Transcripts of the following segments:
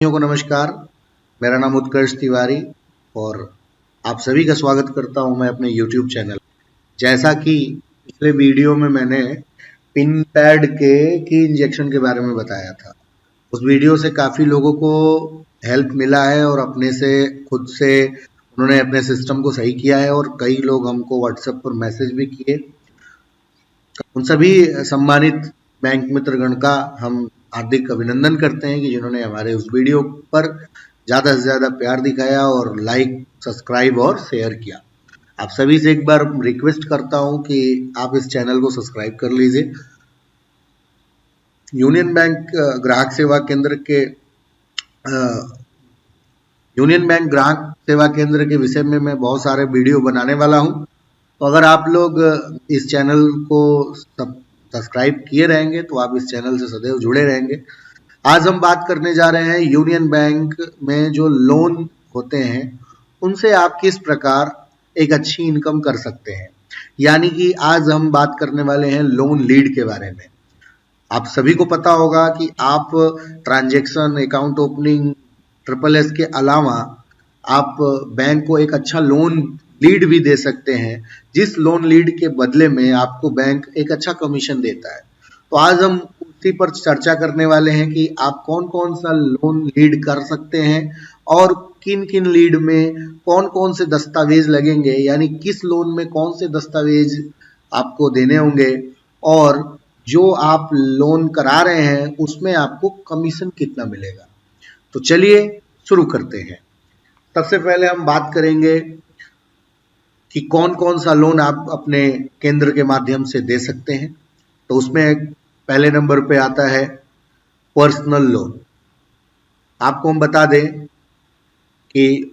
को नमस्कार। मेरा नाम उत्कर्ष तिवारी और आप सभी का स्वागत करता हूं मैं अपने YouTube चैनल। जैसा कि पिछले वीडियो में मैंने पिन पैड के की इंजेक्शन के बारे में बताया था, उस वीडियो से काफ़ी लोगों को हेल्प मिला है और अपने से खुद से उन्होंने अपने सिस्टम को सही किया है और कई लोग हमको व्हाट्सएप पर मैसेज भी किए। उन सभी सम्मानित बैंक मित्रगण का हम हार्दिक अभिनंदन करते हैं कि जिन्होंने हमारे उस वीडियो पर ज़्यादा से ज़्यादा प्यार दिखाया और लाइक, सब्सक्राइब और शेयर किया। आप सभी से एक बार रिक्वेस्ट करता हूं कि आप इस चैनल को सब्सक्राइब कर लीजिए। यूनियन बैंक ग्राहक सेवा केंद्र के यूनियन बैंक ग्राहक सेवा केंद्र के विषय में मैं बहुत सारे वीडियो बनाने वाला हूं, तो अगर आप लोग इस चैनल को सब्सक्राइब किए रहेंगे तो आप इस चैनल से सदैव जुड़े रहेंगे। आज हम बात करने जा रहे हैं यूनियन बैंक में जो लोन होते हैं उनसे आप किस प्रकार एक अच्छी इनकम कर सकते हैं। यानी कि आज हम बात करने वाले हैं लोन लीड के बारे में। आप सभी को पता होगा कि आप transaction, account opening, triple S के अलावा आप बैंक को एक अच्छा लोन लीड भी दे सकते हैं, जिस लोन लीड के बदले में आपको बैंक एक अच्छा कमीशन देता है। तो आज हम उसी पर चर्चा करने वाले हैं कि आप कौन कौन सा लोन लीड कर सकते हैं और किन किन लीड में कौन कौन से दस्तावेज लगेंगे, यानी किस लोन में कौन से दस्तावेज आपको देने होंगे और जो आप लोन करा रहे हैं उसमें आपको कमीशन कितना मिलेगा। तो चलिए शुरू करते हैं। सबसे पहले हम बात करेंगे कि कौन कौन सा लोन आप अपने केंद्र के माध्यम से दे सकते हैं। तो उसमें पहले नंबर पे आता है पर्सनल लोन। आपको हम बता दें कि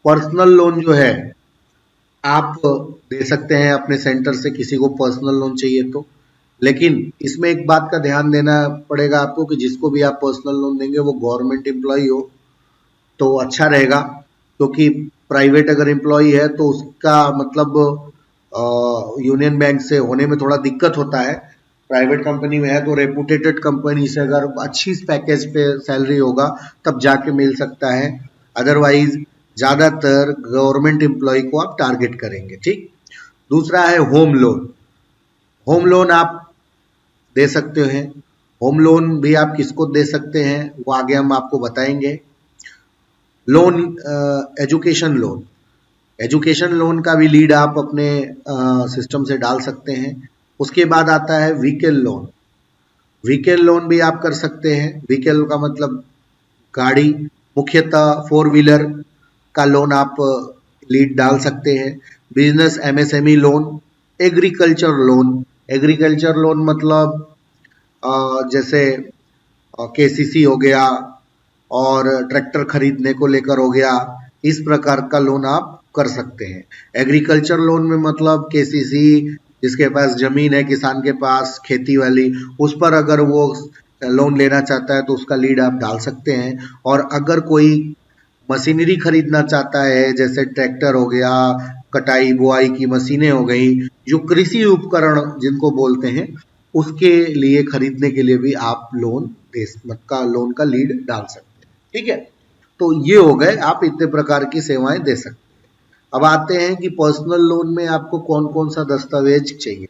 पर्सनल लोन जो है आप दे सकते हैं अपने सेंटर से, किसी को पर्सनल लोन चाहिए तो। लेकिन इसमें एक बात का ध्यान देना पड़ेगा आपको कि जिसको भी आप पर्सनल लोन देंगे वो गवर्नमेंट एम्प्लॉय हो तो अच्छा रहेगा, क्योंकि प्राइवेट अगर एम्प्लॉय है तो उसका मतलब यूनियन बैंक से होने में थोड़ा दिक्कत होता है। प्राइवेट कंपनी में है तो रेपुटेटेड कंपनी से अगर अच्छी पैकेज पे सैलरी होगा तब जाके मिल सकता है, अदरवाइज ज़्यादातर गवर्नमेंट एम्प्लॉय को आप टारगेट करेंगे। ठीक। दूसरा है होम लोन। होम लोन आप दे सकते हैं। होम लोन भी आप किसको दे सकते हैं वो आगे हम आपको बताएंगे। Loan education loan, education loan का भी लीड आप अपने सिस्टम से डाल सकते हैं। उसके बाद आता है व्हीकल लोन। व्हीकल लोन भी आप कर सकते हैं। व्हीकल का मतलब गाड़ी, मुख्यतः 4 व्हीलर का लोन आप लीड डाल सकते हैं। Business MSME loan, agriculture loan. Agriculture loan मतलब जैसे केसीसी हो गया और ट्रैक्टर खरीदने को लेकर हो गया, इस प्रकार का लोन आप कर सकते हैं। एग्रीकल्चर लोन में मतलब केसीसी, जिसके पास जमीन है, किसान के पास खेती वाली, उस पर अगर वो लोन लेना चाहता है तो उसका लीड आप डाल सकते हैं। और अगर कोई मशीनरी खरीदना चाहता है, जैसे ट्रैक्टर हो गया, कटाई बुआई की मशीनें हो गई, जो कृषि उपकरण जिनको बोलते हैं, उसके लिए खरीदने के लिए भी आप लोन का लीड डाल सकते हैं। ठीक है। तो ये हो गए, आप इतने प्रकार की सेवाएं दे सकते हैं। अब आते हैं कि पर्सनल लोन में आपको कौन कौन सा दस्तावेज चाहिए।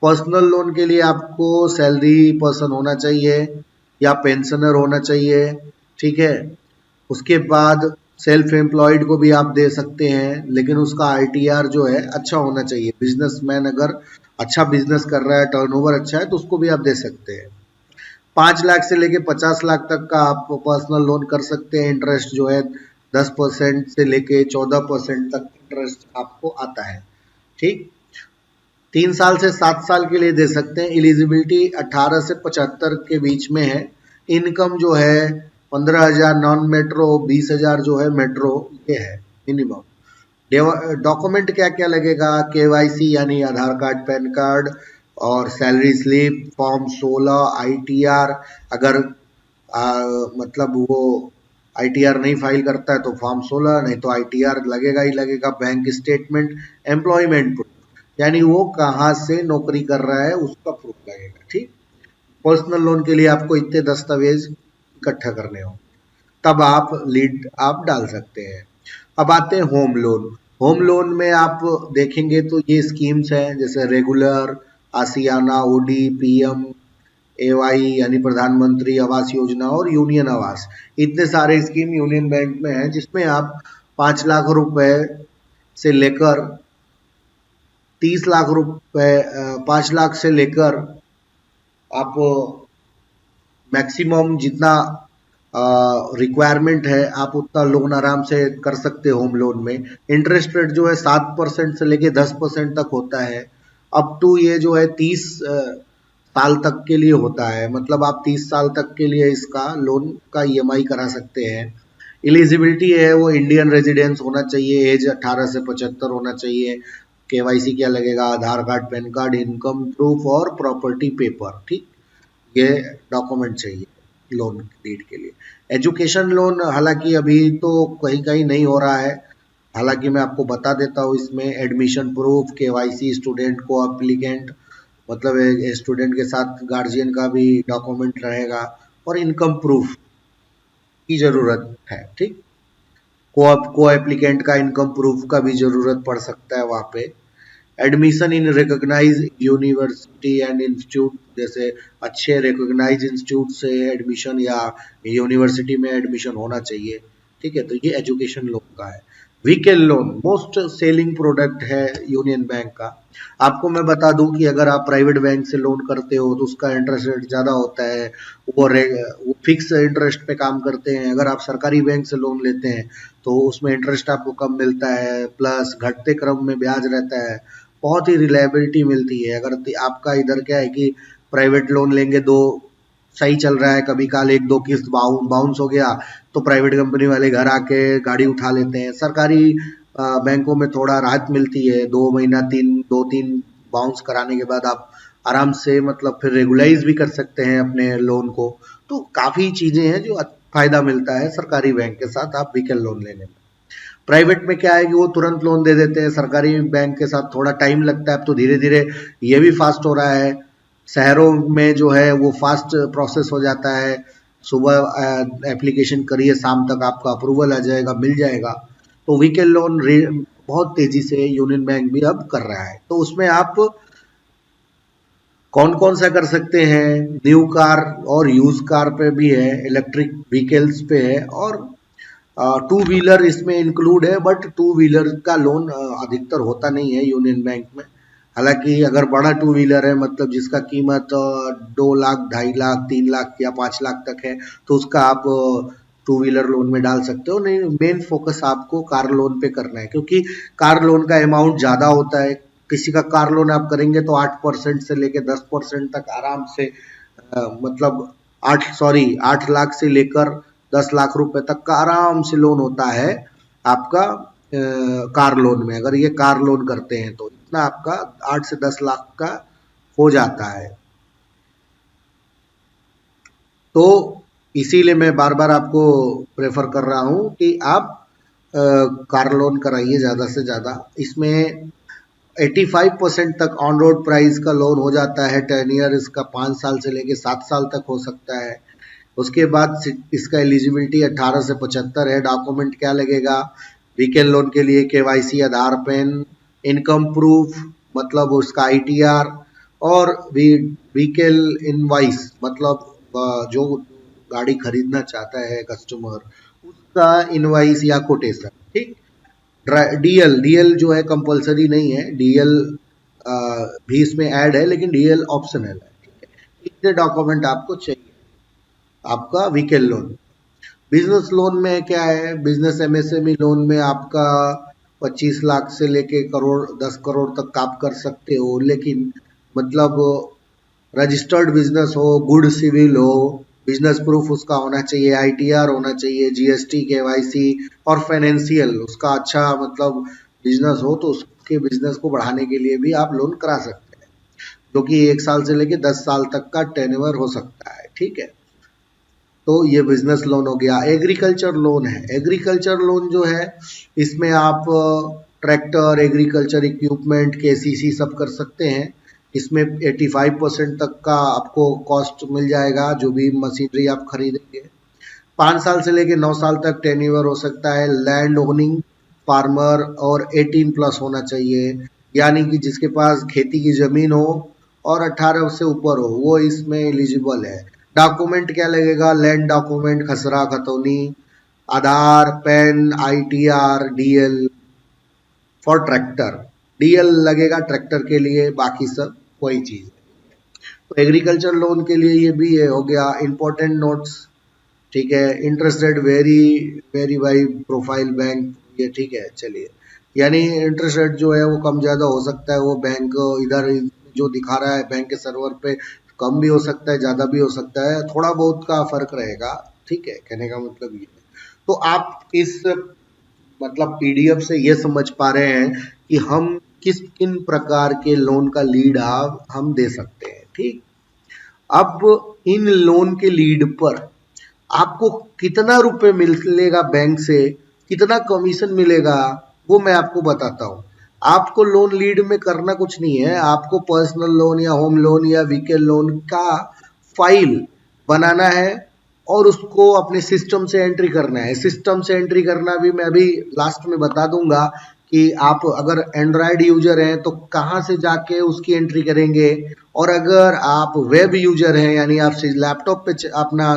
पर्सनल लोन के लिए आपको सैलरी पर्सन होना चाहिए या पेंशनर होना चाहिए। ठीक है। उसके बाद सेल्फ एम्प्लॉयड को भी आप दे सकते हैं, लेकिन उसका आईटीआर जो है अच्छा होना चाहिए। बिजनेसमैन अगर अच्छा बिजनेस कर रहा है, टर्नओवर अच्छा है, तो उसको भी आप दे सकते हैं। 5 लाख से लेके 50 लाख तक का आप पर्सनल लोन कर सकते हैं। इंटरेस्ट जो है 10% से लेके 14% तक इंटरेस्ट आपको आता है। ठीक। 3 साल से 7 साल के लिए दे सकते हैं। एलिजिबिलिटी 18 से 75 के बीच में है। इनकम जो है 15,000 नॉन मेट्रो, 20,000 जो है मेट्रो, ये है मिनिमम। डॉक्यूमेंट क्या क्या लगेगा, केवाईसी यानी आधार कार्ड, पैन कार्ड और सैलरी स्लिप, फॉर्म 16, आईटीआर। अगर मतलब वो आईटीआर नहीं फाइल करता है तो फॉर्म 16, नहीं तो आईटीआर लगेगा ही लगेगा। बैंक स्टेटमेंट, एम्प्लॉयमेंट प्रूफ, यानी वो कहाँ से नौकरी कर रहा है उसका प्रूफ लगेगा। ठीक। पर्सनल लोन के लिए आपको इतने दस्तावेज इकट्ठा करने होंगे। तब आप लीड आप डाल सकते हैं। अब आते हैं होम लोन। होम लोन में आप देखेंगे तो ये स्कीम्स हैं जैसे रेगुलर, आसियाना, ओडी, पीएम एवाई यानी प्रधानमंत्री आवास योजना और यूनियन आवास। इतने सारे स्कीम यूनियन बैंक में हैं जिसमें आप 5 लाख रुपए से लेकर 30 लाख रुपए, 5 लाख से लेकर आप मैक्सिमम जितना रिक्वायरमेंट है आप उतना लोन आराम से कर सकते हो। होम लोन में इंटरेस्ट रेट जो है 7% से लेके 10% तक होता है। अप टू ये जो है 30 साल तक के लिए होता है, मतलब आप 30 साल तक के लिए इसका लोन का ईएमआई करा सकते हैं। एलिजिबिलिटी है वो इंडियन रेजिडेंस होना चाहिए, एज 18 से 75 होना चाहिए। केवाईसी क्या लगेगा, Aadhaar card, PAN card, income proof और प्रॉपर्टी पेपर, ठीक, ये डॉक्यूमेंट चाहिए लोन नीड के लिए। एजुकेशन लोन हालांकि अभी तो कहीं कहीं नहीं हो रहा है, हालांकि मैं आपको बता देता हूँ इसमें एडमिशन प्रूफ, केवाईसी, स्टूडेंट को एप्लीकेंट, मतलब स्टूडेंट के साथ गार्जियन का भी डॉक्यूमेंट रहेगा और इनकम प्रूफ की जरूरत है, ठीक। को एप्लीकेंट का इनकम प्रूफ का भी जरूरत पड़ सकता है वहाँ पे। Admission in recognise university and institute, जैसे अच्छे रिकॉग्नाइज इंस्टीट्यूट से एडमिशन या यूनिवर्सिटी में एडमिशन होना चाहिए, ठीक है। तो ये एजुकेशन लोन का है। Vehicle loan most selling product है यूनियन बैंक का। आपको मैं बता दूं कि अगर आप प्राइवेट बैंक से लोन करते हो तो उसका इंटरेस्ट रेट ज़्यादा होता है, वो फिक्स इंटरेस्ट पे काम करते हैं। अगर आप सरकारी बैंक से लोन लेते हैं तो उसमें इंटरेस्ट आपको कम मिलता है, प्लस घटते क्रम में ब्याज रहता है, बहुत ही रिलायबिलिटी मिलती है। अगर आपका इधर क्या है कि प्राइवेट लोन लेंगे, दो सही चल रहा है, कभी काल एक दो किस्त बाउंस हो गया तो प्राइवेट कंपनी वाले घर आके गाड़ी उठा लेते हैं। सरकारी बैंकों में थोड़ा राहत मिलती है, 2 महीना 2-3 बाउंस कराने के बाद आप आराम से मतलब फिर रेगुलाइज भी कर सकते हैं अपने लोन को। तो काफ़ी चीज़ें हैं जो फायदा मिलता है सरकारी बैंक के साथ आप व्हीकल लोन लेने में। प्राइवेट में क्या है कि वो तुरंत लोन दे देते हैं, सरकारी बैंक के साथ थोड़ा टाइम लगता है। अब तो धीरे धीरे ये भी फास्ट हो रहा है, शहरों में जो है वो फास्ट प्रोसेस हो जाता है। सुबह एप्लीकेशन करिए, शाम तक आपका अप्रूवल आ जाएगा, मिल जाएगा। तो व्हीकल लोन बहुत तेजी से यूनियन बैंक भी अब कर रहा है। तो उसमें आप कौन कौन सा कर सकते हैं, न्यू कार और यूज कार पे भी है, इलेक्ट्रिक व्हीकल्स पे है, और टू व्हीलर इसमें इंक्लूड है। बट टू व्हीलर का लोन अधिकतर होता नहीं है यूनियन बैंक में। हालांकि अगर बड़ा टू व्हीलर है, मतलब जिसका कीमत 2 लाख, 2.5 लाख, 3 लाख या 5 लाख तक है, तो उसका आप टू व्हीलर लोन में डाल सकते हो। नहीं, मेन फोकस आपको कार लोन पे करना है, क्योंकि कार लोन का अमाउंट ज़्यादा होता है। किसी का कार लोन आप करेंगे तो 8% से लेकर 10% तक आराम से, मतलब 8 लाख से लेकर 10 लाख रुपए तक का आराम से लोन होता है आपका कार लोन में। अगर ये कार लोन करते हैं तो इतना आपका 8 से 10 लाख का हो जाता है। तो इसीलिए मैं बार बार आपको प्रेफर कर रहा हूं कि आप कार लोन कराइए ज़्यादा से ज़्यादा। इसमें 85% तक ऑन रोड प्राइस का लोन हो जाता है। 10 ईयर इसका 5 साल से लेके 7 साल तक हो सकता है। उसके बाद इसका एलिजिबिलिटी 18 से 75 है। डॉक्यूमेंट क्या लगेगा व्हीकल लोन के लिए, केवाईसी, आधार, पैन, इनकम प्रूफ मतलब उसका आईटीआर, और व्हीकल इनवाइस मतलब जो गाड़ी खरीदना चाहता है कस्टमर उसका इनवाइस या कोटेशन, ठीक। डीएल जो है कंपलसरी नहीं है, डीएल भी इसमें ऐड है लेकिन डीएल ऑप्शनल है, ठीक है। इतने डॉक्यूमेंट आपको चाहिए आपका व्हीकल लोन। बिजनेस लोन में क्या है, बिजनेस एमएसएमई लोन में आपका 25 लाख से लेके करोड़ 10 करोड़ तक आप कर सकते हो, लेकिन मतलब रजिस्टर्ड बिजनेस हो, गुड सिविल हो, बिजनेस प्रूफ उसका होना चाहिए, आईटीआर होना चाहिए, जीएसटी, केवाईसी और फाइनेंशियल उसका अच्छा मतलब बिजनेस हो, तो उसके बिजनेस को बढ़ाने के लिए भी आप लोन करा सकते हैं, जो कि 1 साल से लेके 10 साल तक का टेन्योर हो सकता है, ठीक है। तो ये बिजनेस लोन हो गया। एग्रीकल्चर लोन है, एग्रीकल्चर लोन जो है इसमें आप ट्रैक्टर, एग्रीकल्चर इक्विपमेंट, केसीसी सब कर सकते हैं। इसमें 85% तक का आपको कॉस्ट मिल जाएगा जो भी मशीनरी आप खरीदेंगे। 5 साल से लेके 9 साल तक टेन्योर हो सकता है। लैंड ओनिंग फार्मर और 18 प्लस होना चाहिए, यानी कि जिसके पास खेती की जमीन हो और 18 से ऊपर हो वो इसमें एलिजिबल है। डॉक्यूमेंट क्या लगेगा? लैंड डॉक्यूमेंट, खसरा खतौनी, Aadhaar, PAN, ITR, DL for tractor. DL लगेगा ट्रैक्टर के लिए, बाकी सब वही चीज है। तो एग्रीकल्चर लोन के लिए ये भी है, हो गया। इंपॉर्टेंट नोट्स, ठीक है। Interest rate very very by profile bank, ये ठीक है। चलिए, यानी इंटरेस्ट रेट जो है वो कम ज़्यादा हो सकता है। वो बैंक इधर जो दिखा रहा है बैंक के सर्वर पे कम भी हो सकता है, ज़्यादा भी हो सकता है, थोड़ा बहुत का फर्क रहेगा, ठीक है। कहने का मतलब ये है। तो आप इस मतलब पीडीएफ से ये समझ पा रहे हैं कि हम किन प्रकार के लोन का लीड हम दे सकते हैं, ठीक। अब इन लोन के लीड पर आपको कितना रुपए मिलेगा बैंक से, कितना कमीशन मिलेगा, वो मैं आपको बताता हूँ। आपको लोन लीड में करना कुछ नहीं है। आपको पर्सनल लोन या होम लोन या व्हीकल लोन का फाइल बनाना है और उसको अपने सिस्टम से एंट्री करना है। सिस्टम से एंट्री करना भी मैं अभी लास्ट में बता दूंगा कि आप अगर एंड्रॉयड यूजर हैं तो कहाँ से जाके उसकी एंट्री करेंगे, और अगर आप वेब यूजर हैं यानी आप लैपटॉप पे अपना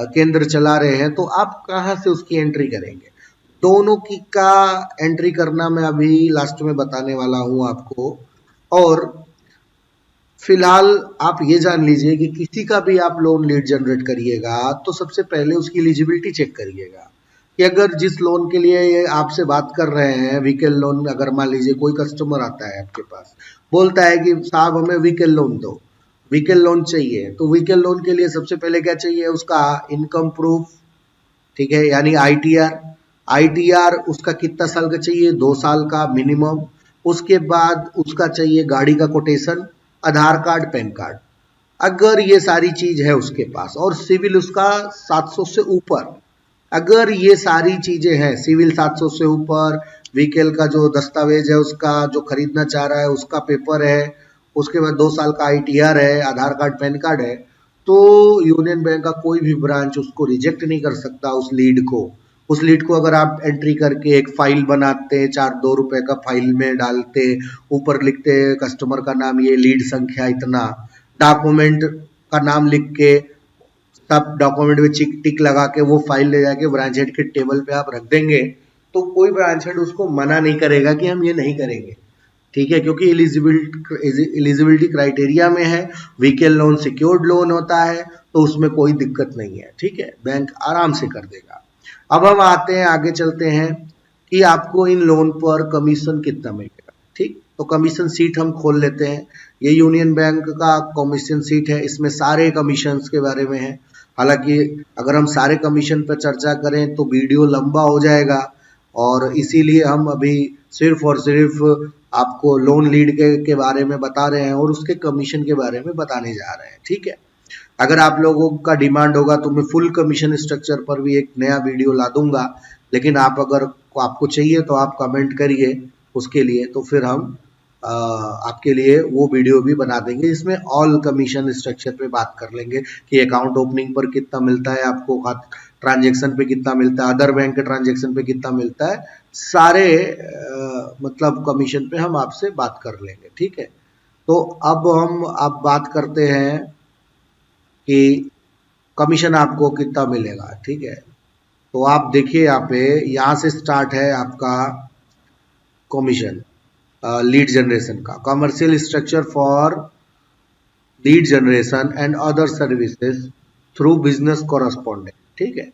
केंद्र चला रहे हैं तो आप कहाँ से उसकी एंट्री करेंगे। दोनों की का एंट्री करना मैं अभी लास्ट में बताने वाला हूँ आपको। और फिलहाल आप ये जान लीजिए कि किसी का भी आप लोन लीड जनरेट करिएगा तो सबसे पहले उसकी एलिजिबिलिटी चेक करिएगा कि अगर जिस लोन के लिए ये आपसे बात कर रहे हैं, व्हीकल लोन, अगर मान लीजिए कोई कस्टमर आता है आपके पास, बोलता है कि साहब हमें व्हीकल लोन दो, व्हीकल लोन चाहिए, तो व्हीकल लोन के लिए सबसे पहले क्या चाहिए? उसका इनकम प्रूफ, ठीक है, यानी आईटीआर। आईटीआर उसका कितना साल का चाहिए? 2 साल का मिनिमम। उसके बाद उसका चाहिए गाड़ी का कोटेशन, आधार कार्ड, पैन कार्ड। अगर ये सारी चीज है उसके पास और सिविल उसका 700 से ऊपर, अगर ये सारी चीजें हैं, सिविल 700 से ऊपर, व्हीकल का जो दस्तावेज है उसका जो खरीदना चाह रहा है उसका पेपर है, उसके बाद 2 साल का आईटीआर है, आधार कार्ड, पैन कार्ड है, तो यूनियन बैंक का कोई भी ब्रांच उसको रिजेक्ट नहीं कर सकता उस लीड को। उस लीड को अगर आप एंट्री करके एक फाइल बनाते, 4-2 रुपए का फाइल में डालते, ऊपर लिखते कस्टमर का नाम ये, लीड संख्या इतना, डॉक्यूमेंट का नाम लिख के सब डॉक्यूमेंट में टिक लगा के वो फाइल ले जाके ब्रांच हेड के टेबल पे आप रख देंगे, तो कोई ब्रांच हेड उसको मना नहीं करेगा कि हम ये नहीं करेंगे, ठीक है। क्योंकि एलिजिबिलिटी क्राइटेरिया में है, व्हीकल लोन सिक्योर्ड लोन होता है, तो उसमें कोई दिक्कत नहीं है, ठीक है, बैंक आराम से कर देगा। अब हम आते हैं, आगे चलते हैं कि आपको इन लोन पर कमीशन कितना मिलेगा, ठीक। तो कमीशन सीट हम खोल लेते हैं। ये यूनियन बैंक का कमीशन सीट है, इसमें सारे कमीशन के बारे में है। हालांकि अगर हम सारे कमीशन पर चर्चा करें तो वीडियो लंबा हो जाएगा, और इसीलिए हम अभी सिर्फ और सिर्फ आपको लोन लीड के बारे में बता रहे हैं और उसके कमीशन के बारे में बताने जा रहे हैं, ठीक है। अगर आप लोगों का डिमांड होगा तो मैं फुल कमीशन स्ट्रक्चर पर भी एक नया वीडियो ला दूंगा, लेकिन आप अगर आपको चाहिए तो आप कमेंट करिए उसके लिए, तो फिर हम आपके लिए वो वीडियो भी बना देंगे। इसमें ऑल कमीशन स्ट्रक्चर पे बात कर लेंगे कि अकाउंट ओपनिंग पर कितना मिलता है आपको, ट्रांजेक्शन पे कितना मिलता है, अदर बैंक के ट्रांजेक्शन पे कितना मिलता है, सारे मतलब कमीशन पे हम आपसे बात कर लेंगे, ठीक है। तो अब बात करते हैं कि कमीशन आपको कितना मिलेगा, ठीक है। तो आप देखिए यहाँ पे, यहाँ से स्टार्ट है आपका कमीशन लीड जनरेशन का। Commercial structure for lead generation and other services through business correspondent, ठीक है।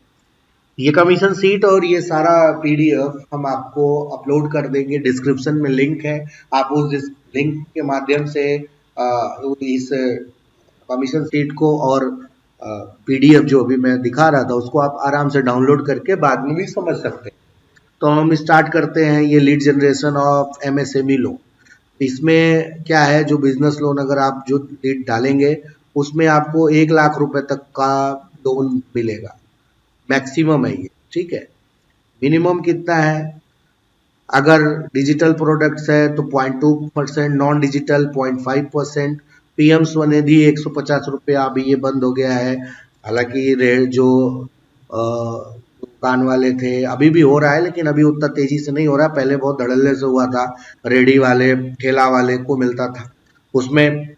ये कमीशन सीट और ये सारा पीडीएफ हम आपको अपलोड कर देंगे, डिस्क्रिप्शन में लिंक है, आप उस लिंक के माध्यम से इस कमीशन सीट को और पीडीएफ जो भी मैं दिखा रहा था उसको आप आराम से डाउनलोड करके बाद में भी समझ सकते हैं। तो हम स्टार्ट करते हैं ये lead generation of MSME loan. इसमें क्या है, जो बिजनेस लोन अगर आप जो लीड डालेंगे उसमें आपको 1 लाख रुपए तक का लोन मिलेगा, मैक्सिमम है ये, ठीक है। मिनिमम कितना है? अगर डिजिटल प्रोडक्ट्स है तो 0.2%, नॉन डिजिटल 0.5%, पीएम स्वनिधि 150 रुपया, अभी ये बंद हो गया है। हालांकि जो दुकान वाले थे, अभी भी हो रहा है लेकिन अभी उतना तेजी से नहीं हो रहा, पहले बहुत धड़ल्ले से हुआ था। रेडी वाले ठेला वाले को मिलता था, उसमें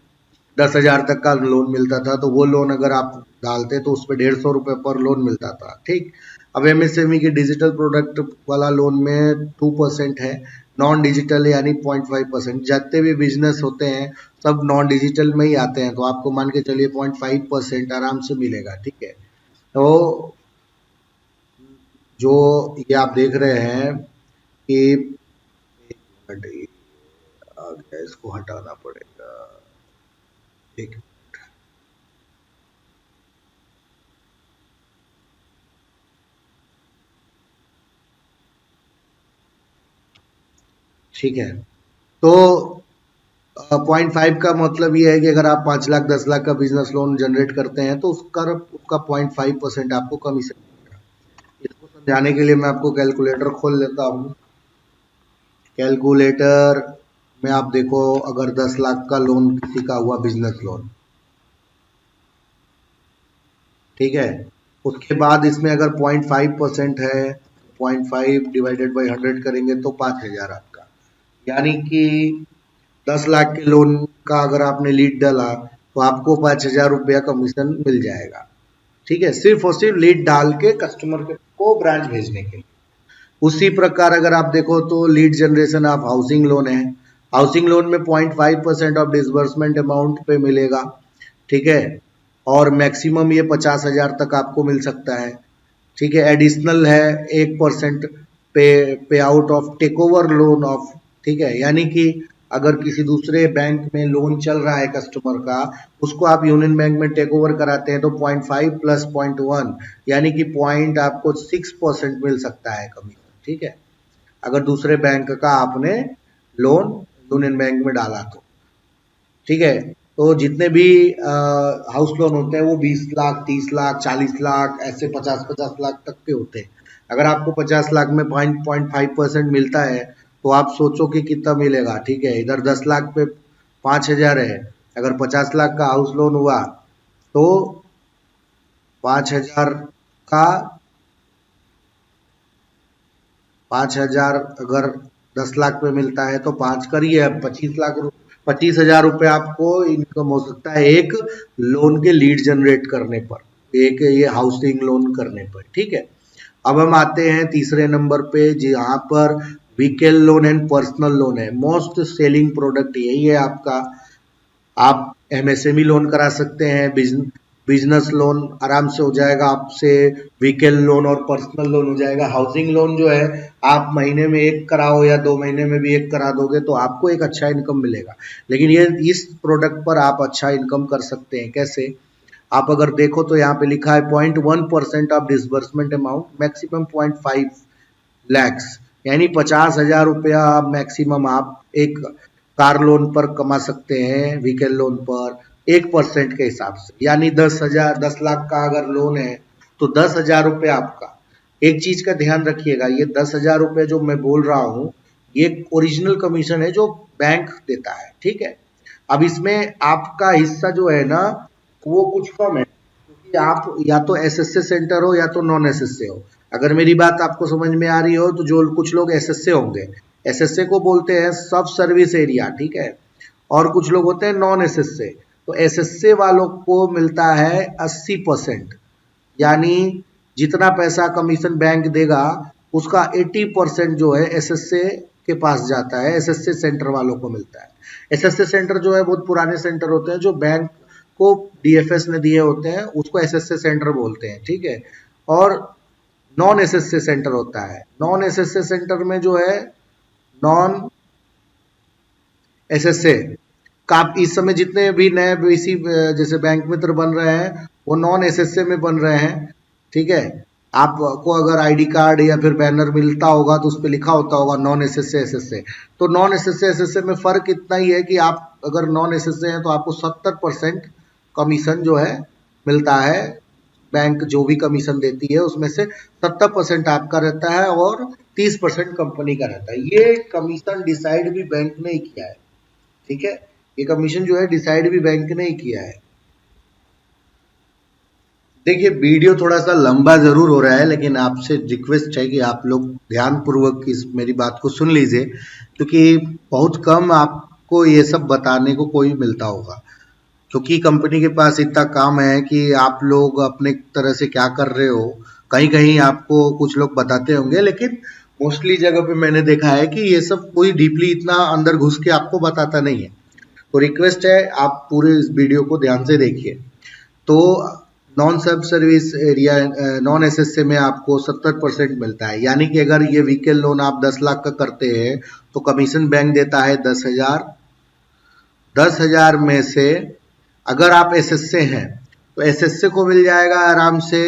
10,000 तक का लोन मिलता था, तो वो लोन अगर आप डालते तो उसपे 150 रुपये पर लोन मिलता था। ठीक, अब एमएसएमई के डिजिटल प्रोडक्ट वाला लोन में 2% है, नॉन डिजिटल यानी 0.5%। जितने भी बिजनेस होते हैं सब नॉन डिजिटल में ही आते हैं, तो आपको मान के चलिए 0.5% आराम से मिलेगा। ठीक है, तो जो ये आप देख रहे हैं कि एक मिनट, ये आ गया, इसको हटाना पड़ेगा। एक, ठीक है, तो 0.5 का मतलब ये है कि अगर आप 5 लाख 10 लाख का बिजनेस लोन जनरेट करते हैं तो उसका उसका 0.5% आपको कमीशन मिलेगा। इसको समझाने के लिए मैं आपको कैलकुलेटर खोल लेता हूँ। कैलकुलेटर में आप देखो, अगर 10 लाख का लोन किसी का हुआ बिजनेस लोन, ठीक है, उसके बाद इसमें अगर 0.5% है, 0.5 डिवाइडेड बाई 100 करेंगे तो 5,000 आपका, यानी कि 10 लाख के लोन का अगर आपने लीड डाला तो आपको 5,000 रुपया कमीशन मिल जाएगा। ठीक है, सिर्फ और सिर्फ लीड डाल के कस्टमर को ब्रांच भेजने के लिए। उसी प्रकार अगर आप देखो तो lead generation of housing loan है, हाउसिंग लोन में 0.5% ऑफ डिसबर्समेंट अमाउंट पे मिलेगा। ठीक है, और मैक्सिमम ये 50,000 तक आपको मिल सकता है। ठीक है, एडिशनल है 1% पे out of take over loan off. ठीक है, यानी कि अगर किसी दूसरे बैंक में लोन चल रहा है कस्टमर का, उसको आप यूनियन बैंक में टेक ओवर कराते हैं तो 0.5 प्लस 0.1 यानी कि पॉइंट आपको 6% मिल सकता है कमीशन। ठीक है, अगर दूसरे बैंक का आपने लोन यूनियन बैंक में डाला तो। ठीक है, तो जितने भी हाउस लोन होते हैं वो 20 लाख 30 लाख 40 लाख ऐसे 50-50 लाख तक के होते हैं। अगर आपको 50 लाख में 0.5% मिलता है तो आप सोचो कि कितना मिलेगा। ठीक है, इधर 10 लाख पे 5,000 है, अगर 50 लाख का हाउस लोन हुआ तो 5,000 का 5,000 अगर 10 लाख पे मिलता है तो 5 करिए, अब 25,000 रुपये आपको इनकम हो सकता है एक लोन के लीड जनरेट करने पर, एक ये हाउसिंग लोन करने पर। ठीक है, अब हम आते हैं तीसरे नंबर पे, जहाँ पर vehicle loan and personal loan है। मोस्ट सेलिंग प्रोडक्ट यही है आपका। आप एमएसएमई लोन करा सकते हैं, बिजनेस लोन आराम से हो जाएगा आपसे, व्हीकल लोन और पर्सनल लोन हो जाएगा। हाउसिंग लोन जो है आप महीने में एक कराओ या 2 महीने में भी एक करा दोगे तो आपको एक अच्छा इनकम मिलेगा। लेकिन ये इस प्रोडक्ट पर आप अच्छा इनकम कर सकते हैं कैसे? आप अगर देखो तो यहाँ पे लिखा है 0.1% of disbursement amount, maximum 0.5 lakhs, यानी 50,000 रुपया मैक्सिमम आप एक कार लोन पर कमा सकते हैं, व्हीकल लोन पर 1% के हिसाब से, यानी 10 लाख का अगर लोन है तो 10,000 रुपये आपका। एक चीज का ध्यान रखिएगा, ये 10,000 रुपये जो मैं बोल रहा हूँ ये ओरिजिनल कमीशन है जो बैंक देता है। ठीक है, अब इसमें आपका हिस्सा जो है ना वो कुछ कम है, क्योंकि आप या तो एसएसए सेंटर हो या तो नॉन एसएसए हो। अगर मेरी बात आपको समझ में आ रही हो तो जो कुछ लोग एसएसए होंगे, एसएसए को बोलते हैं सब सर्विस एरिया। ठीक है, और कुछ लोग होते हैं नॉन एसएसए, तो एसएसए वालों को मिलता है 80%, यानी जितना पैसा कमीशन बैंक देगा उसका 80% जो है एसएसए के पास जाता है, एसएसए सेंटर वालों को मिलता है। एसएसए सेंटर जो है बहुत पुराने सेंटर होते हैं जो बैंक को डीएफएस ने दिए होते हैं, उसको एसएसए सेंटर बोलते हैं। ठीक है, और नॉन एसएसए सेंटर होता है, नॉन एसएसए सेंटर में जो है नॉन एसएसए का इस समय जितने भी नए बीसी जैसे बैंक मित्र बन रहे हैं वो नॉन एसएसए में बन रहे हैं। ठीक है, आपको अगर आईडी कार्ड या फिर बैनर मिलता होगा तो उस पर लिखा होता होगा नॉन एसएसए एसएसए। तो नॉन एसएसए एसएसए में फर्क इतना ही है कि आप अगर नॉन एसएसए हैं तो आपको 70% कमीशन जो है मिलता है, बैंक जो भी कमीशन देती है उसमें से 70% आपका रहता है और 30% कंपनी का रहता है। ये कमीशन डिसाइड भी बैंक ने ही किया है। ठीक है, ये कमीशन जो है डिसाइड भी बैंक ने ही किया है। देखिए वीडियो थोड़ा सा लंबा जरूर हो रहा है, लेकिन आपसे रिक्वेस्ट है कि आप लोग ध्यान पूर्वक इस मेरी बात को सुन लीजिए, क्योंकि बहुत कम आपको ये सब बताने को कोई मिलता होगा। क्योंकि कंपनी के पास इतना काम है कि आप लोग अपने तरह से क्या कर रहे हो, कहीं कहीं आपको कुछ लोग बताते होंगे, लेकिन मोस्टली जगह पे मैंने देखा है कि ये सब कोई डीपली इतना अंदर घुस के आपको बताता नहीं है। तो रिक्वेस्ट है आप पूरे इस वीडियो को ध्यान से देखिए। तो नॉन सब सर्विस एरिया, नॉन एसएसए में आपको 70% मिलता है, यानी कि अगर ये व्हीकल लोन आप 10 लाख का करते हैं तो कमीशन बैंक देता है 10,000। 10,000 में से अगर आप एसएसए हैं तो एसएसए को मिल जाएगा आराम से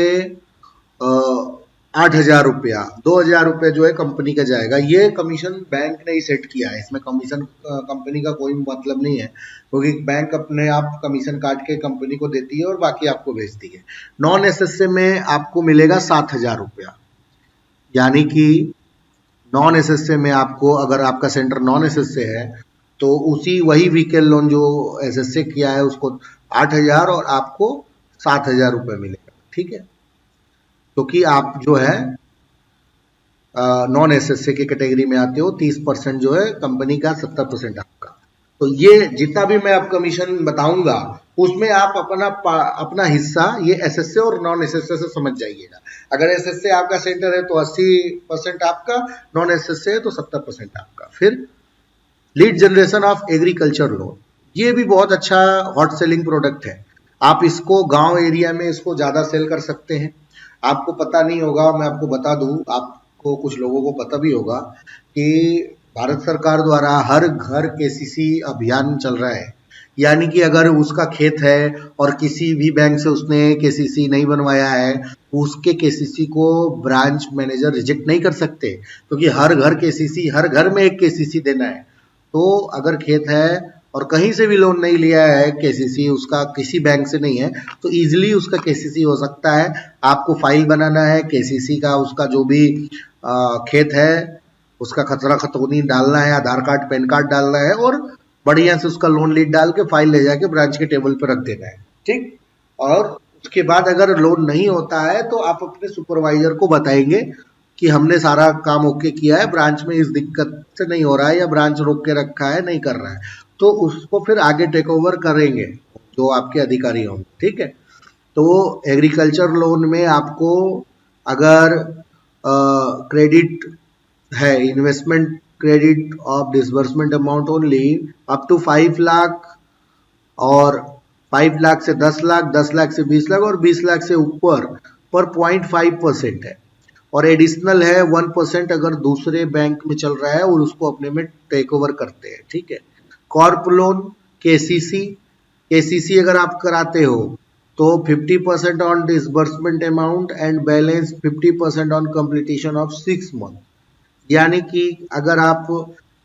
8,000 रुपया। 2,000 रुपये जो है कंपनी का जाएगा। ये कमीशन बैंक ने ही सेट किया है, इसमें कमीशन कंपनी का कोई मतलब नहीं है, क्योंकि बैंक अपने आप कमीशन काट के कंपनी को देती है और बाकी आपको भेजती है। नॉन एसएसए में आपको मिलेगा 7,000 रुपया, यानी कि नॉन एसएसए में आपको, अगर आपका सेंटर नॉन एसएसए है तो उसी वही व्हीकल लोन जो एसएसए किया है उसको 8,000 और आपको 7,000 रुपये मिलेगा। ठीक है, क्योंकि आप जो है नॉन एसएसए के कैटेगरी में आते हो। 30% जो है कंपनी का, 70% आपका। तो ये जितना भी मैं आप कमीशन बताऊंगा उसमें आप अपना हिस्सा ये एसएसए और नॉन एसएसए से समझ जाइएगा। अगर एसएसए आपका सेंटर है तो 80% आपका, नॉन एसएसए है तो 70% आपका। फिर lead generation of agriculture loan, ये भी बहुत अच्छा हॉट सेलिंग प्रोडक्ट है। आप इसको गांव एरिया में इसको ज्यादा सेल कर सकते हैं। आपको पता नहीं होगा, मैं आपको बता दूं, आपको कुछ लोगों को पता भी होगा कि भारत सरकार द्वारा हर घर केसीसी अभियान चल रहा है। यानी कि अगर उसका खेत है और किसी भी बैंक से उसने केसीसी नहीं बनवाया है, उसके केसीसी को ब्रांच मैनेजर रिजेक्ट नहीं कर सकते, क्योंकि हर घर केसीसी, हर घर में एक केसीसी देना है। तो अगर खेत है और कहीं से भी लोन नहीं लिया है, केसीसी उसका किसी बैंक से नहीं है, तो इजीली उसका केसीसी हो सकता है। आपको फाइल बनाना है केसीसी का, उसका जो भी खेत है उसका खतरा खतौनी डालना है, आधार कार्ड पैन कार्ड डालना है और बढ़िया से उसका लोन लीड डाल के फाइल ले जाके ब्रांच के टेबल पर रख देना है। ठीक, और उसके बाद अगर लोन नहीं होता है तो आप अपने सुपरवाइजर को बताएंगे कि हमने सारा काम ओके किया है, ब्रांच में इस दिक्कत से नहीं हो रहा है या ब्रांच रोक के रखा है, नहीं कर रहा है, तो उसको फिर आगे टेक ओवर करेंगे जो आपके अधिकारी होंगे। ठीक है, तो एग्रीकल्चर लोन में आपको अगर क्रेडिट है, investment credit of disbursement amount only up to 5 lakh, और 5 लाख से 10 लाख, 10 लाख से 20 लाख और 20 लाख से ऊपर पर 0.5% है, और एडिशनल है 1% अगर दूसरे बैंक में चल रहा है और उसको अपने में टेक ओवर करते हैं। ठीक है, कॉर्प लोन, केसीसी, केसीसी अगर आप कराते हो तो 50% on disbursement amount and balance 50% on completion of 6 month. यानी कि अगर आप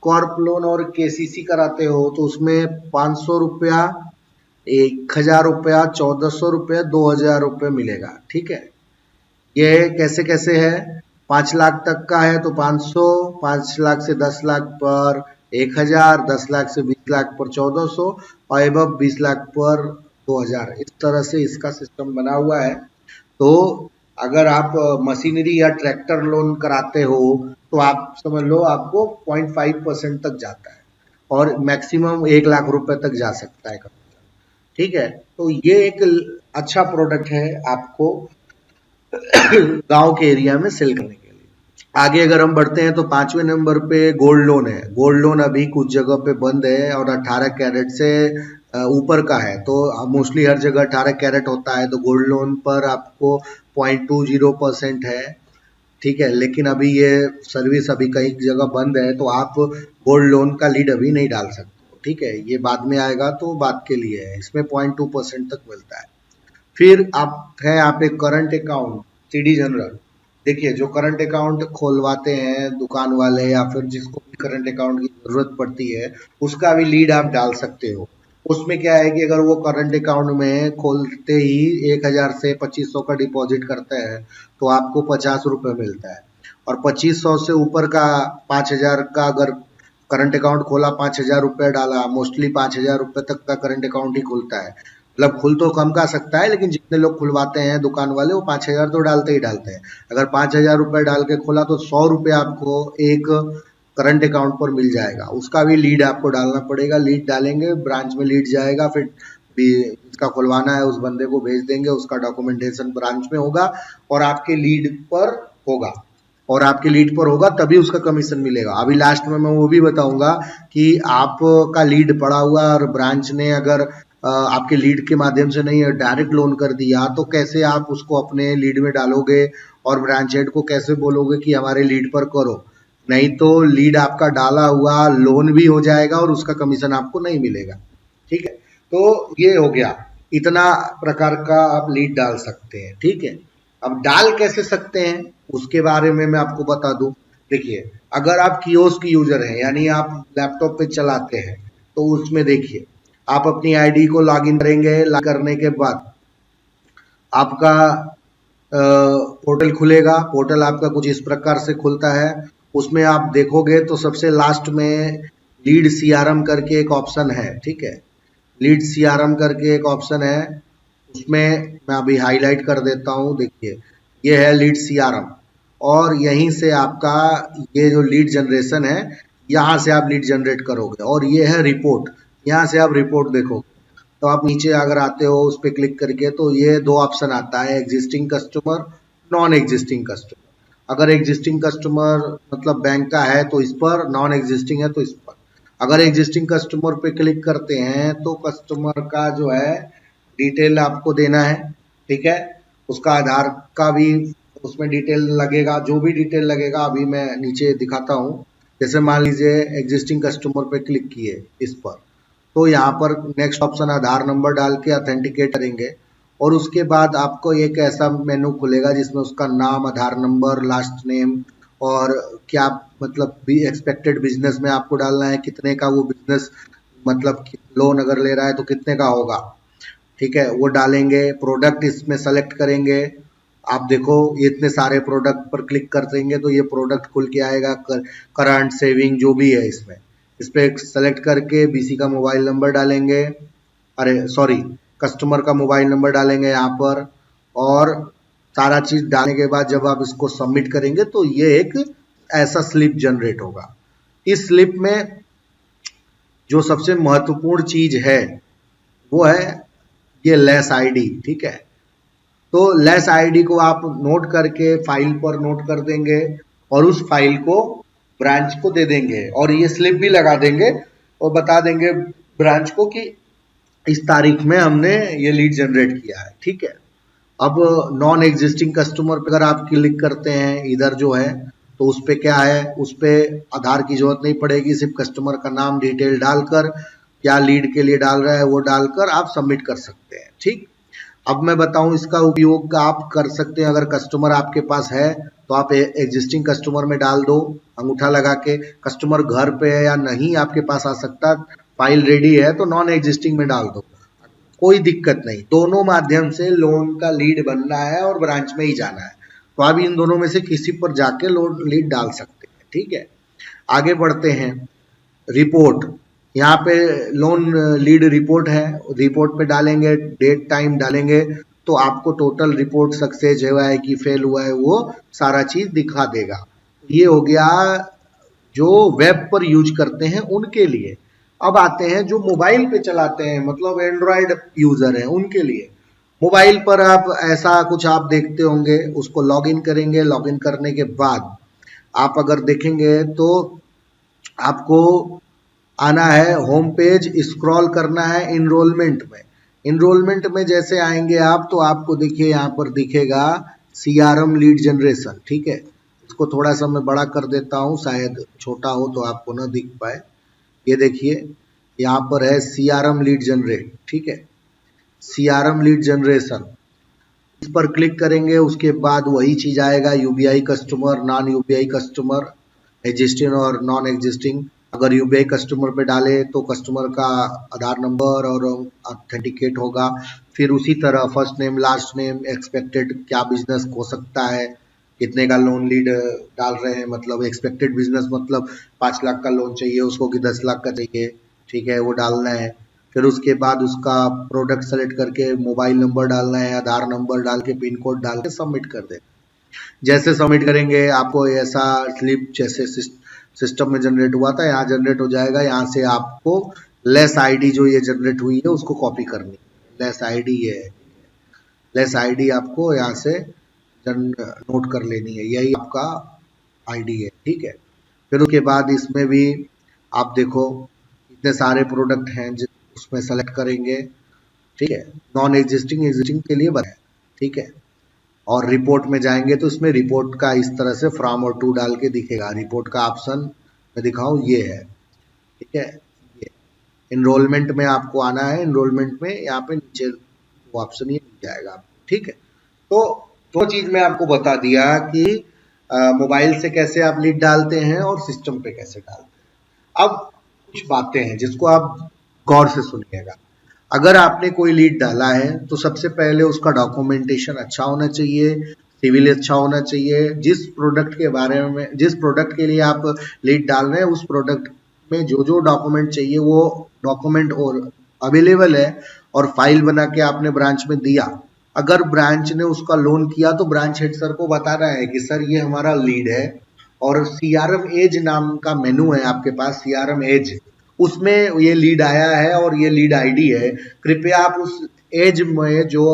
कॉर्प लोन और केसीसी कराते हो तो उसमें 500 रुपया, 1,000 रुपया, 1,400 रुपया, 2,000 रुपये मिलेगा। ठीक है, ये कैसे कैसे है, 5 लाख तक का है तो 500, 5 लाख से 10 लाख पर 1,000, 10 लाख से 20 लाख पर 1,400 और एबव 20 लाख पर 2,000। इस तरह से इसका सिस्टम बना हुआ है। तो अगर आप मशीनरी या ट्रैक्टर लोन कराते हो तो आप समझ लो आपको 0.5% तक जाता है और मैक्सिमम 1 लाख रुपए तक जा सकता है। ठीक है, तो ये एक अच्छा प्रोडक्ट है आपको गांव के एरिया में सेल करने के लिए। आगे अगर हम बढ़ते हैं तो 5वें नंबर पे गोल्ड लोन है। गोल्ड लोन अभी कुछ जगह पे बंद है और 18 कैरेट से ऊपर का है, तो मोस्टली हर जगह 18 कैरेट होता है, तो गोल्ड लोन पर आपको 0.20% है। ठीक है, लेकिन अभी ये सर्विस अभी कई जगह बंद है, तो आप गोल्ड लोन का लीड अभी नहीं डाल सकते। ठीक है, ये बाद में आएगा तो बात के लिए है, इसमें 0.2% तक मिलता है। फिर आप है यहाँ पे करंट अकाउंट, सीडी जनरल। देखिए जो करंट अकाउंट खोलवाते हैं दुकान वाले या फिर जिसको भी करंट अकाउंट की जरूरत पड़ती है उसका भी लीड आप डाल सकते हो। उसमें क्या है कि अगर वो करंट अकाउंट में खोलते ही 1,000 से 2,500 का डिपॉजिट करते हैं तो आपको 50 रुपये मिलता है, और 2,500 से ऊपर का 5,000 का अगर करंट अकाउंट खोला, 5,000 रुपये डाला, मोस्टली 5,000 रुपये तक का करंट अकाउंट ही खुलता है, मतलब खुल तो कम का सकता है, लेकिन जितने लोग खुलवाते हैं दुकान वाले वो 5,000 तो डालते ही डालते हैं। अगर 5,000 रुपये डाल के खोला तो 100 रुपये आपको एक करंट अकाउंट पर मिल जाएगा। उसका भी लीड आपको डालना पड़ेगा। लीड डालेंगे, ब्रांच में लीड जाएगा, फिर जिसका खुलवाना है उस बंदे को भेज देंगे, उसका डॉक्यूमेंटेशन ब्रांच में होगा और आपके लीड पर होगा, और आपके लीड पर होगा तभी उसका कमीशन मिलेगा। अभी लास्ट में मैं वो भी बताऊंगा कि आपका लीड पड़ा हुआ और ब्रांच ने अगर आपके लीड के माध्यम से नहीं डायरेक्ट लोन कर दिया तो कैसे आप उसको अपने लीड में डालोगे और ब्रांच हेड को कैसे बोलोगे कि हमारे लीड पर करो। नहीं तो लीड आपका डाला हुआ लोन भी हो जाएगा और उसका कमीशन आपको नहीं मिलेगा। ठीक है, तो ये हो गया, इतना प्रकार का आप लीड डाल सकते हैं। ठीक है, अब डाल कैसे सकते हैं उसके बारे में मैं आपको बता दूं। देखिए, अगर आप कियोस्क यूजर हैं, यानी आप लैपटॉप पे चलाते हैं, तो उसमें देखिए आप अपनी आईडी को लॉगिन करेंगे। लॉगिन करने के बाद आपका पोर्टल खुलेगा। पोर्टल आपका कुछ इस प्रकार से खुलता है। उसमें आप देखोगे तो सबसे लास्ट में लीड सीआरएम करके एक ऑप्शन है। ठीक है, लीड सीआरएम करके एक ऑप्शन है, उसमें मैं अभी हाईलाइट कर देता हूँ। देखिए, ये है लीड सीआरएम, और यहीं से आपका ये जो लीड जनरेशन है, यहाँ से आप लीड जनरेट करोगे। और ये है रिपोर्ट, यहाँ से आप रिपोर्ट देखोगे। तो आप नीचे अगर आते हो उस पर क्लिक करके, तो ये दो ऑप्शन आता है, existing customer, non existing customer. अगर एग्जिस्टिंग कस्टमर मतलब बैंक का है तो इस पर, नॉन एग्जिस्टिंग है तो इस पर। अगर एग्जिस्टिंग कस्टमर पे क्लिक करते हैं तो कस्टमर का जो है डिटेल आपको देना है। ठीक है, उसका आधार का भी उसमें डिटेल लगेगा, जो भी डिटेल लगेगा अभी मैं नीचे दिखाता हूँ। जैसे मान लीजिए एग्जिस्टिंग कस्टमर पे क्लिक किए इस पर, तो यहाँ पर नेक्स्ट ऑप्शन आधार नंबर डाल के ऑथेंटिकेट करेंगे, और उसके बाद आपको एक ऐसा मेनू खुलेगा जिसमें उसका नाम, आधार नंबर, लास्ट नेम, और क्या मतलब भी एक्सपेक्टेड बिजनेस में आपको डालना है, कितने का वो बिजनेस मतलब लोन अगर ले रहा है तो कितने का होगा। ठीक है, वो डालेंगे। प्रोडक्ट इसमें सेलेक्ट करेंगे। आप देखो ये इतने सारे प्रोडक्ट पर क्लिक कर देंगे तो ये प्रोडक्ट खुल के आएगा। करंट, सेविंग जो भी है इसमें, इस पर सेलेक्ट करके बीसी का मोबाइल नंबर डालेंगे, अरे सॉरी, कस्टमर का मोबाइल नंबर डालेंगे यहाँ पर। और सारा चीज डालने के बाद जब आप इसको सबमिट करेंगे तो ये एक ऐसा स्लिप जनरेट होगा। इस स्लिप में जो सबसे महत्वपूर्ण चीज है वो है ये लेस आईडी। ठीक है, तो लेस आईडी को आप नोट करके फाइल पर नोट कर देंगे और उस फाइल को ब्रांच को दे देंगे, और ये स्लिप भी लगा देंगे और बता देंगे ब्रांच को कि इस तारीख में हमने ये लीड जनरेट किया है। ठीक है, अब नॉन एग्जिस्टिंग कस्टमर पर अगर आप क्लिक करते हैं इधर जो है, तो उस पे क्या है, उस पे आधार की जरूरत नहीं पड़ेगी, सिर्फ कस्टमर का नाम डिटेल डालकर, क्या लीड के लिए डाल रहा है वो डालकर आप सबमिट कर सकते हैं। ठीक, अब मैं बताऊं इसका उपयोग आप कर सकते हैं। अगर कस्टमर आपके पास है तो आप एग्जिस्टिंग कस्टमर में डाल दो अंगूठा लगा के। कस्टमर घर पे है या नहीं आपके पास आ सकता, फाइल रेडी है तो नॉन एग्जिस्टिंग में डाल दो, कोई दिक्कत नहीं। दोनों माध्यम से लोन का लीड बनना है और ब्रांच में ही जाना है, तो आप इन दोनों में से किसी पर जाके लोन लीड डाल सकते हैं। ठीक है, आगे बढ़ते हैं। रिपोर्ट, यहाँ पे लोन लीड रिपोर्ट है, रिपोर्ट पे डालेंगे, डेट टाइम डालेंगे तो आपको टोटल रिपोर्ट सक्सेस हुआ है कि फेल हुआ है वो सारा चीज दिखा देगा। ये हो गया जो वेब पर यूज करते हैं उनके लिए। अब आते हैं जो मोबाइल पे चलाते हैं, मतलब एंड्रॉयड यूजर हैं उनके लिए। मोबाइल पर आप ऐसा कुछ आप देखते होंगे, उसको लॉगिन करेंगे। लॉगिन करने के बाद आप अगर देखेंगे तो आपको आना है होम पेज, स्क्रॉल करना है इनरोलमेंट में। इनरोलमेंट में जैसे आएंगे आप तो आपको देखिए यहाँ पर दिखेगा सीआरएम लीड जनरेशन। ठीक है, इसको थोड़ा सा मैं बड़ा कर देता हूँ, शायद छोटा हो तो आपको ना दिख पाए। ये देखिए यहाँ पर है सीआरएम लीड जनरेट। ठीक है, सीआरएम लीड जनरेशन, इस पर क्लिक करेंगे। उसके बाद वही चीज आएगा, UBI customer, non UBI customer, existing और नॉन एग्जिस्टिंग। अगर यूबीआई कस्टमर पे डाले तो कस्टमर का आधार नंबर और ऑथेंटिकेट होगा। फिर उसी तरह first name, last name, expected क्या बिजनेस हो सकता है, कितने का लोन लीड डाल रहे हैं, मतलब एक्सपेक्टेड बिजनेस मतलब 5 लाख का लोन चाहिए उसको कि 10 लाख का चाहिए। ठीक है, वो डालना है। फिर उसके बाद उसका प्रोडक्ट सेलेक्ट करके मोबाइल नंबर डालना है, आधार नंबर डाल के पिन कोड डाल के सबमिट कर दे। जैसे सबमिट करेंगे आपको ऐसा स्लिप जैसे सिस्टम में जनरेट हुआ था यहाँ जनरेट हो जाएगा। यहाँ से आपको लेस आईडी जो ये जनरेट हुई है उसको कॉपी करनी है। लेस आईडी है, लेस आईडी आपको यहाँ से नोट कर लेनी है, यही आपका आईडी है, ठीक है। फिर उसके बाद इसमें भी आप देखो इतने सारे प्रोडक्ट हैं उसमें सेलेक्ट करेंगे, ठीक है। नॉन एग्जिस्टिंग एग्जिस्टिंग के लिए बनाए, ठीक है। और रिपोर्ट में जाएंगे तो इसमें रिपोर्ट का इस तरह से फ्रॉम और टू डाल के दिखेगा। रिपोर्ट का ऑप्शन मैं दिखाऊं, ये है, ठीक है। ये इनरोलमेंट में आपको आना है, इनरोलमेंट में यहाँ पे नीचे वो ऑप्शन ये मिल जाएगा आपको, ठीक है। तो दो चीज मैं आपको बता दिया कि मोबाइल से कैसे आप लीड डालते हैं और सिस्टम पे कैसे डालते हैं। अब कुछ बातें हैं जिसको आप गौर से सुनिएगा। अगर आपने कोई लीड डाला है तो सबसे पहले उसका डॉक्यूमेंटेशन अच्छा होना चाहिए, सिविल अच्छा होना चाहिए। जिस प्रोडक्ट के बारे में, जिस प्रोडक्ट के लिए आप लीड डाल रहे हैं उस प्रोडक्ट में जो जो डॉक्यूमेंट चाहिए वो डॉक्यूमेंट और अवेलेबल है और फाइल बना के आपने ब्रांच में दिया। अगर ब्रांच ने उसका लोन किया तो ब्रांच हेड सर को बताना है कि सर ये हमारा लीड है और सीआरएम एज नाम का मेनू है आपके पास, सीआरएम एज, उसमें ये लीड आया है और ये लीड आईडी है। कृपया आप उस एज में जो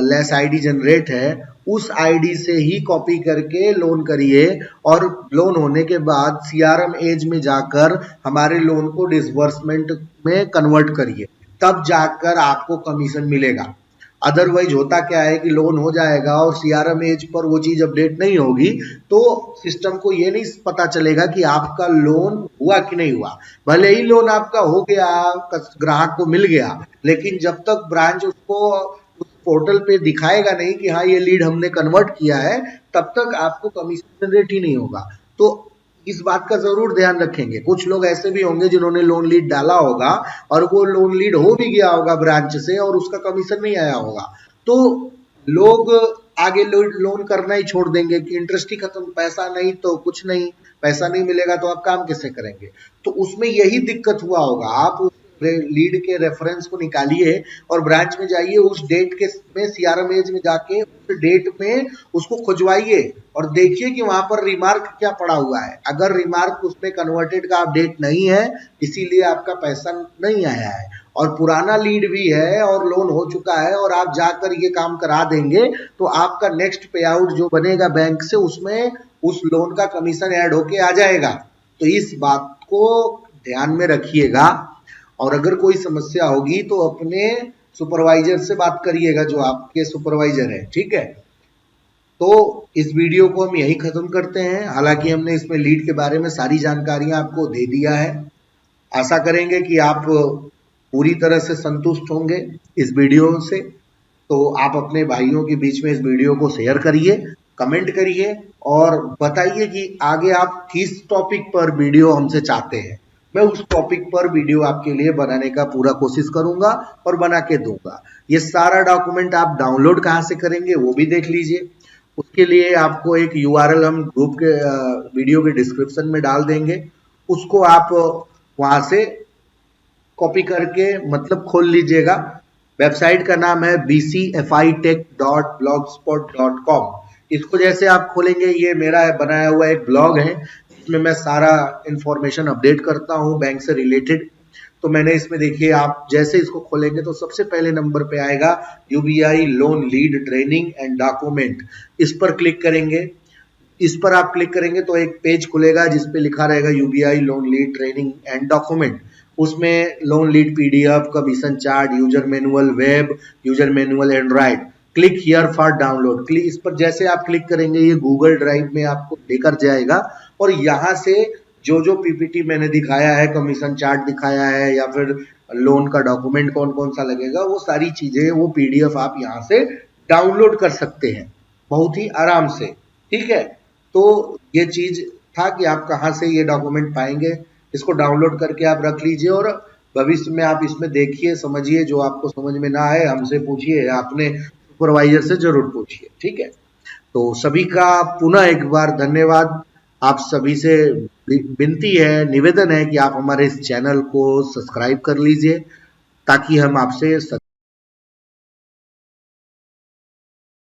लेस आईडी जनरेट है उस आईडी से ही कॉपी करके लोन करिए और लोन होने के बाद सीआरएम एज में जाकर हमारे लोन को डिसबर्समेंट में कन्वर्ट करिए, तब जाकर आपको कमीशन मिलेगा। अदरवाइज होता क्या है कि लोन हो जाएगा और सीआरएम एज पर वो चीज अपडेट नहीं होगी तो सिस्टम को ये नहीं पता चलेगा कि आपका लोन हुआ कि नहीं हुआ। भले ही लोन आपका हो गया, ग्राहक को मिल गया, लेकिन जब तक ब्रांच उसको उस पोर्टल पे दिखाएगा नहीं कि हाँ ये लीड हमने कन्वर्ट किया है, तब तक आपको कमीशन जनरेट ही नहीं होगा। तो इस बात का जरूर ध्यान रखेंगे। कुछ लोग ऐसे भी होंगे जिन्होंने लोन लीड डाला होगा और वो लोन लीड हो भी गया होगा ब्रांच से और उसका कमीशन नहीं आया होगा, तो लोग आगे लोन करना ही छोड़ देंगे कि इंटरेस्ट ही खत्म, पैसा नहीं तो कुछ नहीं, पैसा नहीं मिलेगा तो आप काम कैसे करेंगे। तो उसमें यही दिक्कत हुआ होगा। आप उस लीड के रेफरेंस को निकालिए और ब्रांच में जाइए, उस डेट के में सीआरएम एज में जाके उस डेट में उसको खुजवाइए और देखिए कि वहां पर रिमार्क क्या पड़ा हुआ है। अगर रिमार्क उसमें कन्वर्टेड का अपडेट नहीं है इसीलिए आपका पैसा नहीं आया है और पुराना लीड भी है और लोन हो चुका है और आप जाकर ये काम करा देंगे तो आपका नेक्स्ट पे आउट जो बनेगा बैंक से उसमें उस लोन का कमीशन ऐड होके आ जाएगा। तो इस बात को ध्यान में रखिएगा और अगर कोई समस्या होगी तो अपने सुपरवाइजर से बात करिएगा जो आपके सुपरवाइजर है, ठीक है। तो इस वीडियो को हम यही खत्म करते हैं। हालांकि हमने इसमें लीड के बारे में सारी जानकारियां आपको दे दिया है। आशा करेंगे कि आप पूरी तरह से संतुष्ट होंगे इस वीडियो से। तो आप अपने भाइयों के बीच में इस वीडियो को शेयर करिए, कमेंट करिए और बताइए कि आगे आप किस टॉपिक पर वीडियो हमसे चाहते हैं। मैं उस टॉपिक पर वीडियो आपके लिए बनाने का पूरा कोशिश करूंगा और बना के दूंगा। ये सारा डॉक्यूमेंट आप डाउनलोड कहाँ से करेंगे वो भी देख लीजिए। उसके लिए आपको एक यूआरएल हम ग्रुप के वीडियो के डिस्क्रिप्शन में डाल देंगे, उसको आप वहां से कॉपी करके मतलब खोल लीजिएगा। वेबसाइट का नाम है bcfitech.blogspot.com। इसको जैसे आप खोलेंगे ये मेरा बनाया हुआ एक ब्लॉग है, इसमें मैं सारा इंफॉर्मेशन अपडेट करता हूँ बैंक से रिलेटेड। तो मैंने इसमें देखिए आप जैसे इसको खोलेंगे तो सबसे पहले नंबर पे आएगा UBI loan lead training and document. इस पर क्लिक करेंगे। इस पर आप क्लिक करेंगे तो एक पेज खुलेगा जिसपे लिखा रहेगा UBI loan lead training and document. उसमें loan lead PDF, commission chart, user manual web, user manual Android. Click here for download. इस पर जैसे आप क्लिक करेंगे ये गूगल ड्राइव में आपको लेकर जाएगा और यहाँ से जो जो पीपीटी मैंने दिखाया है, कमीशन चार्ट दिखाया है या फिर लोन का डॉक्यूमेंट कौन कौन सा लगेगा, वो सारी चीजें वो पीडीएफ आप यहाँ से डाउनलोड कर सकते हैं बहुत ही आराम से, ठीक है। तो ये चीज था कि आप कहाँ से ये डॉक्यूमेंट पाएंगे, इसको डाउनलोड करके आप रख लीजिए और भविष्य में आप इसमें देखिए, समझिए, जो आपको समझ में ना आए हमसे पूछिए या अपने सुपरवाइजर से जरूर पूछिए, ठीक है। तो सभी का पुनः एक बार धन्यवाद। आप सभी से विनती है, निवेदन है कि आप हमारे इस चैनल को सब्सक्राइब कर लीजिए ताकि हम आपसे